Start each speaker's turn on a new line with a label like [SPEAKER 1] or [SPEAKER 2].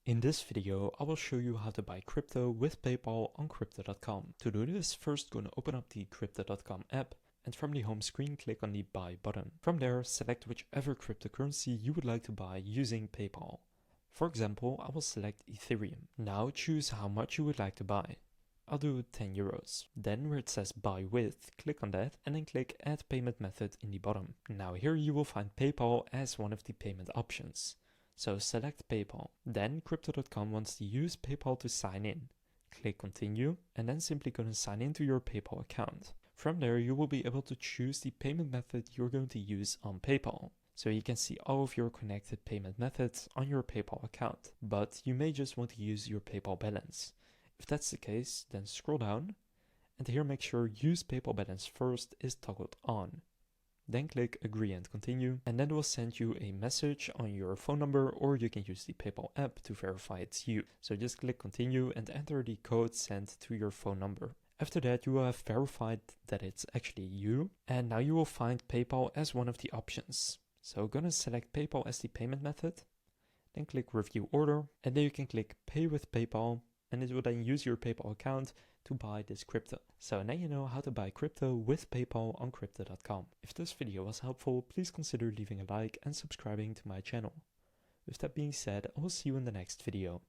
[SPEAKER 1] In this video, I will show you how to buy crypto with PayPal on Crypto.com. To do this, first go to open up the Crypto.com app and from the home screen click on the buy button. From there, select whichever cryptocurrency you would like to buy using PayPal. For example, I will select Ethereum. Now choose how much you would like to buy. I'll do 10 euros. Then where it says buy with, click on that and then click add payment method in the bottom. Now here you will find PayPal as one of the payment options. So select PayPal. Then Crypto.com wants to use PayPal to sign in. Click continue and then simply go and sign into your PayPal account. From there you will be able to choose the payment method you're going to use on PayPal. So you can see all of your connected payment methods on your PayPal account, but you may just want to use your PayPal balance. If that's the case, then scroll down and here make sure use PayPal balance first is toggled on. Then click agree and continue and then it will send you a message on your phone number, or you can use the PayPal app to verify it's you. So just click continue and enter the code sent to your phone number. After that you will have verified that it's actually you, and now you will find PayPal as one of the options. So gonna select PayPal as the payment method, then click review order and then you can click pay with PayPal and it will then use your PayPal account to buy this crypto. So now you know how to buy crypto with PayPal on Crypto.com. If this video was helpful, please consider leaving a like and subscribing to my channel. With that being said, I will see you in the next video.